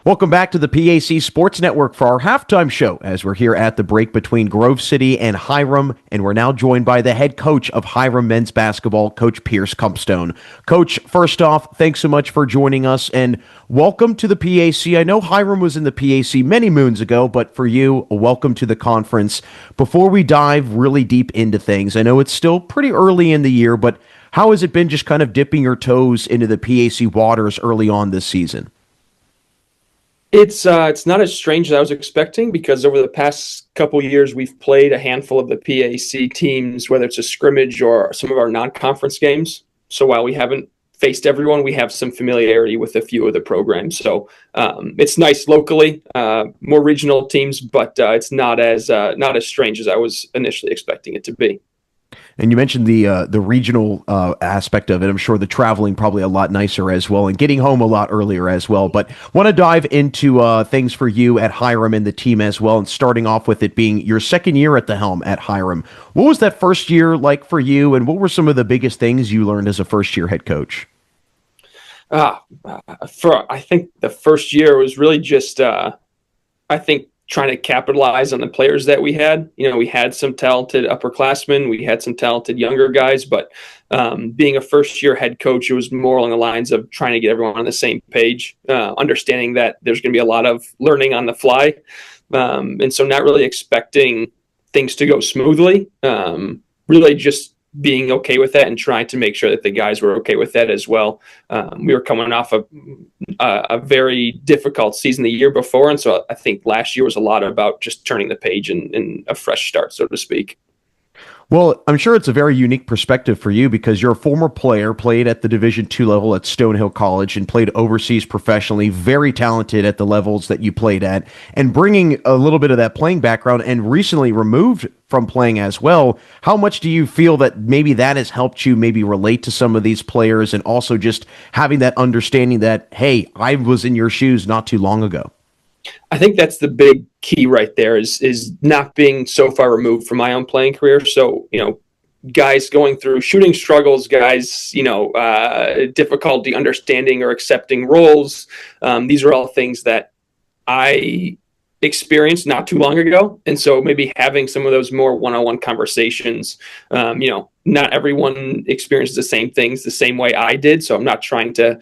Welcome back to the PAC Sports Network for our halftime show as we're here at the break between Grove City and Hiram, and we're now joined by the head coach of Hiram men's basketball, Coach Pierce Cumpstone. Coach, first off, thanks so much for joining us and welcome to the PAC. I know Hiram was in the PAC many moons ago, but for you, welcome to the conference. Before we dive really deep into things, I know it's still pretty early in the year, but how has it been just kind of dipping your toes into the PAC waters early on this season? It's not as strange as I was expecting because over the past couple years we've played a handful of the PAC teams, whether it's a scrimmage or some of our non-conference games. So while we haven't faced everyone, we have some familiarity with a few of the programs. So it's nice locally, more regional teams, but it's not as strange as I was initially expecting it to be. And you mentioned the regional aspect of it. I'm sure the traveling probably a lot nicer as well, and getting home a lot earlier as well. But want to dive into things for you at Hiram and the team as well, and starting off with it being your second year at the helm at Hiram. What was that first year like for you, and what were some of the biggest things you learned as a first-year head coach? I think the first year was really just I think trying to capitalize on the players that we had. You know, we had some talented upperclassmen, we had some talented younger guys, but being a first year head coach, it was more along the lines of trying to get everyone on the same page, understanding that there's going to be a lot of learning on the fly. And so not really expecting things to go smoothly, really just being okay with that and trying to make sure that the guys were okay with that as well. We were coming off a very difficult season the year before, and so I think last year was a lot about just turning the page and a fresh start, so to speak. Well, I'm sure it's a very unique perspective for you because you're a former player, played at the Division II level at Stonehill College and played overseas professionally, very talented at the levels that you played at, and bringing a little bit of that playing background and recently removed from playing as well. How much do you feel that maybe that has helped you maybe relate to some of these players and also just having that understanding that, hey, I was in your shoes not too long ago? I think that's the big key right there is not being so far removed from my own playing career. So, guys going through shooting struggles, guys, difficulty understanding or accepting roles. These are all things that I experienced not too long ago. And so maybe having some of those more one-on-one conversations, not everyone experiences the same things the same way I did. So I'm not trying to,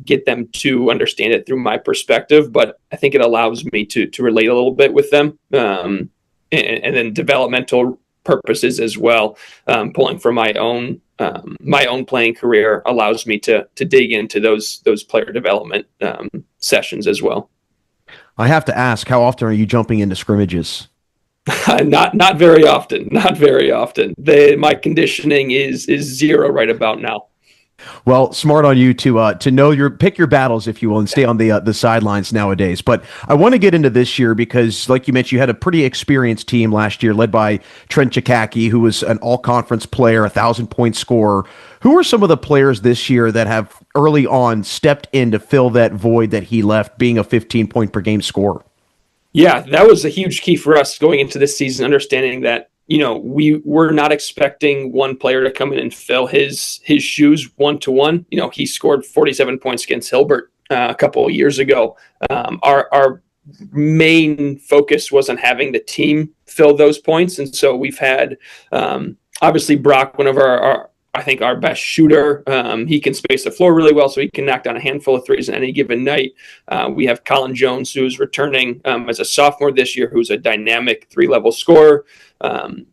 get them to understand it through my perspective, but I think it allows me to relate a little bit with them. And then developmental purposes as well. Pulling from my own playing career allows me to dig into those player development sessions as well. I have to ask, how often are you jumping into scrimmages? Not very often. Not very often. My conditioning is zero right about now. Well, smart on you to know your pick your battles, if you will, and stay on the sidelines nowadays. But I want to get into this year because, like you mentioned, you had a pretty experienced team last year, led by Trent Chikaki, who was an all-conference player, 1,000-point scorer. Who are some of the players this year that have early on stepped in to fill that void that he left, being a 15-point per game scorer? Yeah, that was a huge key for us going into this season, understanding that we were not expecting one player to come in and fill his shoes one to one. He scored 47 points against Hilbert a couple of years ago. Our main focus was on having the team fill those points, and so we've had obviously Brock, one of our I think our best shooter. He can space the floor really well, so he can knock down a handful of threes on any given night. We have Colin Jones, who's returning as a sophomore this year, who's a dynamic three-level scorer.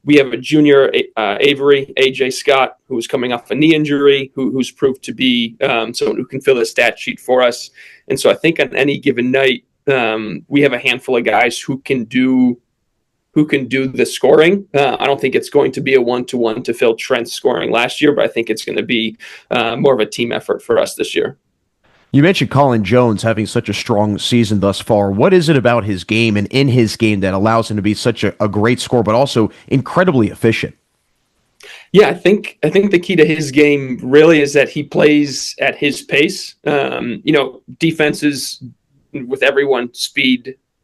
We have a junior, Avery, AJ Scott, who's coming off a knee injury, who's proved to be someone who can fill the stat sheet for us. And so I think on any given night, we have a handful of guys who can do the scoring. I don't think it's going to be a one-to-one to fill Trent's scoring last year, but I think it's going to be more of a team effort for us this year. You mentioned Colin Jones having such a strong season thus far. What is it about his game and in his game that allows him to be such a great scorer, but also incredibly efficient? Yeah, I think the key to his game really is that he plays at his pace. Defenses with everyone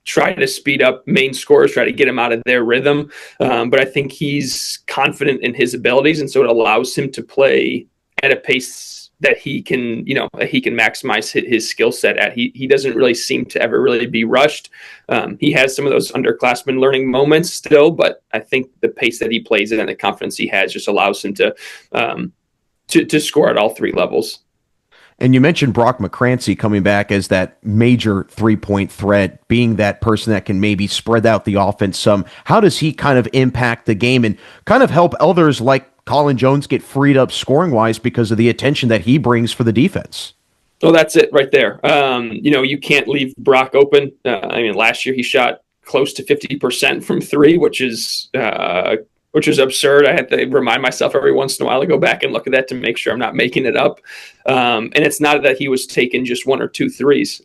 try to speed up main scorers, try to get him out of their rhythm. But I think he's confident in his abilities, and so it allows him to play at a pace that he can, maximize his skill set at. He doesn't really seem to ever really be rushed. He has some of those underclassmen learning moments still, but I think the pace that he plays in and the confidence he has just allows him to score at all three levels. And you mentioned Brock McCrancy coming back as that major three-point threat, being that person that can maybe spread out the offense some. How does he kind of impact the game and kind of help others like Colin Jones get freed up scoring-wise because of the attention that he brings for the defense? Well, that's it right there. You can't leave Brock open. Last year he shot close to 50% from three, which is absurd. I had to remind myself every once in a while to go back and look at that to make sure I'm not making it up. And it's not that he was taking just one or two threes.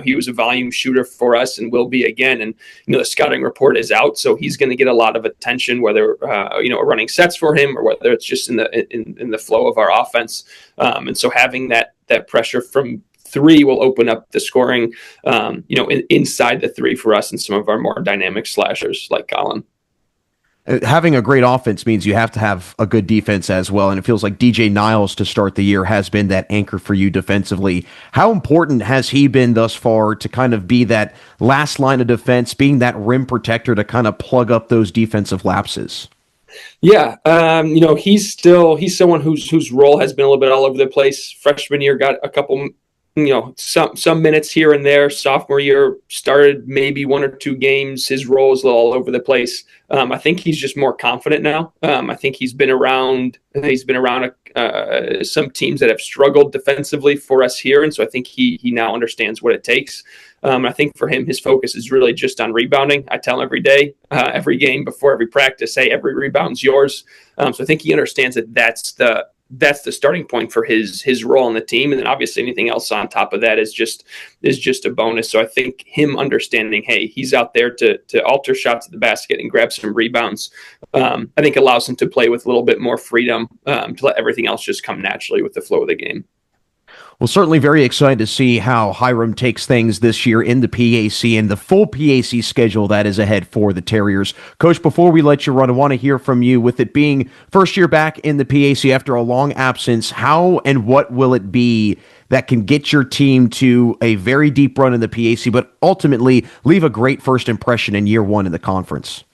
He was a volume shooter for us and will be again. And, the scouting report is out, so he's going to get a lot of attention, whether, running sets for him or whether it's just in the flow of our offense. And so having that pressure from three will open up the scoring, inside the three for us and some of our more dynamic slashers like Colin. Having a great offense means you have to have a good defense as well, and it feels like DJ Niles to start the year has been that anchor for you defensively. How important has he been thus far to kind of be that last line of defense, being that rim protector to kind of plug up those defensive lapses? Yeah, he's someone whose role has been a little bit all over the place. Freshman year got a couple, some minutes here and there. Sophomore year started maybe one or two games. His role is all over the place. I think he's just more confident now. I think he's been around some teams that have struggled defensively for us here, and so I think he now understands what it takes. I think for him, his focus is really just on rebounding. I tell him every day, every game, before every practice, hey, every rebound's yours. So I think he understands that that's the starting point for his role on the team, and then obviously anything else on top of that is just a bonus. So I think him understanding, hey, he's out there to alter shots at the basket and grab some rebounds, I think allows him to play with a little bit more freedom, to let everything else just come naturally with the flow of the game. Well, certainly very excited to see how Hiram takes things this year in the PAC and the full PAC schedule that is ahead for the Terriers. Coach, before we let you run, I want to hear from you. With it being first year back in the PAC after a long absence, how and what will it be that can get your team to a very deep run in the PAC, but ultimately leave a great first impression in year one in the conference?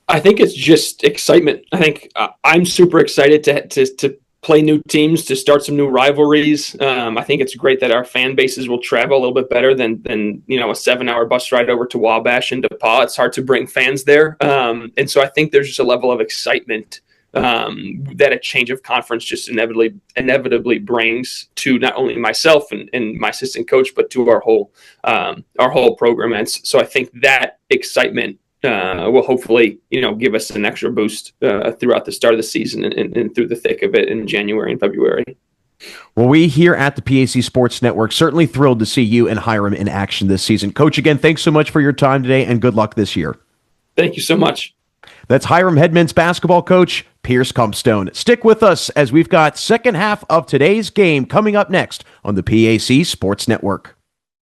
I think it's just excitement. I think I'm super excited to play new teams, to start some new rivalries. I think it's great that our fan bases will travel a little bit better than a 7-hour bus ride over to Wabash and DePaul. It's hard to bring fans there. And so I think there's just a level of excitement that a change of conference just inevitably brings to not only myself and my assistant coach, but to our whole program. And so I think that excitement will hopefully, give us an extra boost throughout the start of the season and through the thick of it in January and February. Well, we here at the PAC Sports Network certainly thrilled to see you and Hiram in action this season. Coach, again, thanks so much for your time today and good luck this year. Thank you so much. That's Hiram head men's basketball coach Pierce Cumpstone. Stick with us as we've got second half of today's game coming up next on the PAC Sports Network.